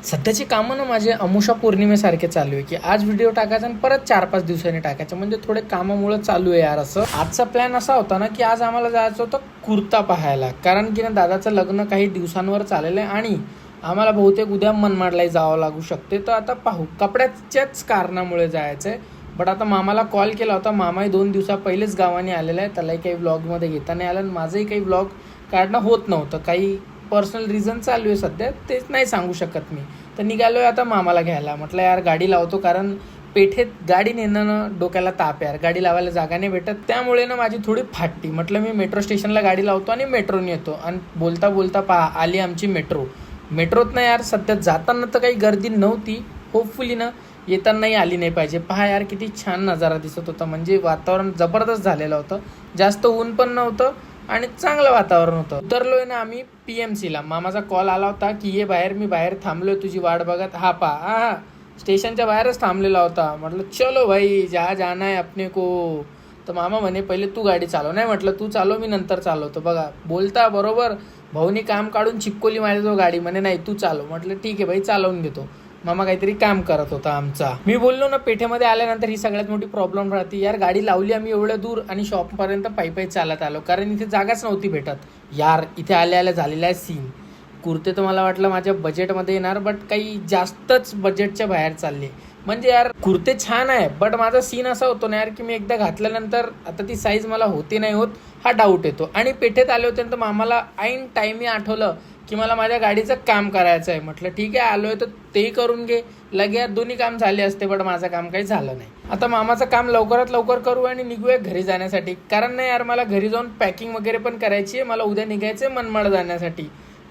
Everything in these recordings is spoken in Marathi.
सध्याची कामं ना माझे अमुषा पौर्णिमेसारखे चालू आहे की आज व्हिडिओ टाकायचा आणि परत 4-5 दिवसांनी टाकायचं, म्हणजे थोडे कामामुळे चालू आहे यार. असं आजचा प्लॅन असा होता ना की आज आम्हाला जायचं होतं कुर्ता पाहायला, कारण की ना दादाचं लग्न काही दिवसांवर चाललेलं आहे आणि आम्हाला बहुतेक उद्या मनमाडलाही जावं लागू शकते. तर आता पाहू, कपड्याच्याच कारणामुळे जायचं आहे. बट आता मामाला कॉल केला होता, मामाही 2 दिवसा पहिलेच गावाने आलेला आहे, त्यालाही काही व्लॉगमध्ये घेता नाही आलं आणि माझंही काही व्लॉग काढणं होत नव्हतं. काही पर्सनल रिझन चालू आहे सध्या, तेच नाही सांगू शकत मी. तर निघालो आहे आता मामाला घ्यायला. म्हटलं यार गाडी लावतो, कारण पेठेत गाडी नेणं ना डोक्याला ताप यार, गाडी लावायला जागा नाही भेटत. त्यामुळे ना माझी थोडी फाटती. म्हटलं मी मेट्रो स्टेशनला गाडी लावतो आणि मेट्रोने येतो. आणि बोलता बोलता पहा आली आमची मेट्रोत ना यार. सध्या जाताना तर काही गर्दी नव्हती, होपफुली ना येतानाही आली नाही पाहिजे. पहा यार किती छान नजारा दिसत होता, म्हणजे वातावरण जबरदस्त झालेलं होतं. जास्त ऊन पण नव्हतं आणि चांगलं वातावरण होतं. उतरलोय ना आम्ही PMCला. मामाचा कॉल आला होता की ये बाहेर, मी बाहेर थांबलोय तुझी वाट बघत. हा स्टेशनच्या बाहेरच थांबलेला होता. म्हटलं चलो भाई जहा जाना है अपने को. तर मामा म्हणे पहिले तू गाडी चालव. नाही म्हटलं तू चालव, मी नंतर चालवतो. बघा बोलता बरोबर भाऊनी काम काढून चिपकोली माझ्या गाडी. म्हणे नाही तू चालव. म्हटलं ठीक आहे भाई चालवून घेतो. मामा काहीतरी काम करत होता आमचा. मी बोललो ना पेठेमध्ये आल्यानंतर ही सगळ्यात मोठी प्रॉब्लेम राहते यार. गाडी लावली आम्ही एवढ्या दूर आणि शॉपपर्यंत पायी चालत आलो, कारण इथे जागाच नव्हती भेटत यार. इथे आल्या झालेला आहे सीन. कुर्ते तर मला वाटलं माझ्या बजेटमध्ये येणार, बट काही जास्तच बजेटच्या बाहेर चालले. म्हणजे यार कुर्ते छान आहे, बट माझा सीन असा होतो ना यार की मी एकदा घातल्यानंतर आता ती साईज मला होते नाही होत हा डाऊट येतो. आणि पेठेत आले होते तर मामाला ऐन टाईमी आठवलं की मला माझ्या गाडीचं काम करायचं आहे. म्हटलं ठीक आहे आलोय तर तेही करून घे. लगे दोन्ही काम झाले असते, बट माझं काम काही झालं नाही. आता मामाचं काम लवकरात लवकर करू आणि निघूया घरी जाण्यासाठी. कारण नाही यार मला घरी जाऊन पॅकिंग वगैरे पण करायची आहे. मला उद्या निघायचं आहे मनमाड जाण्यासाठी.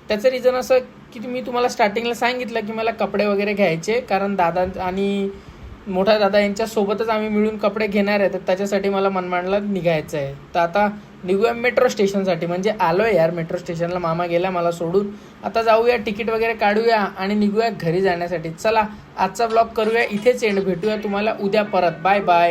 त्याचं रिझन असं की मी तुम्हाला स्टार्टिंगला सांगितलं की मला कपडे वगैरे घ्यायचे, कारण दादा आणि मोठा दादा यांच्यासोबतच आम्ही मिळून कपडे घेणार आहे. तर त्याच्यासाठी मला मनमाडला निघायचं आहे. तर आता निघूया मेट्रो स्टेशनसाठी. म्हणजे आलो आहे यार मेट्रो स्टेशनला, मामा गेला मला सोडून. आता जाऊया, तिकीट वगैरे काढूया आणि निघूया घरी जाण्यासाठी. चला आजचा ब्लॉग करूया इथेच एंड. भेटूया तुम्हाला उद्या परत. Bye bye.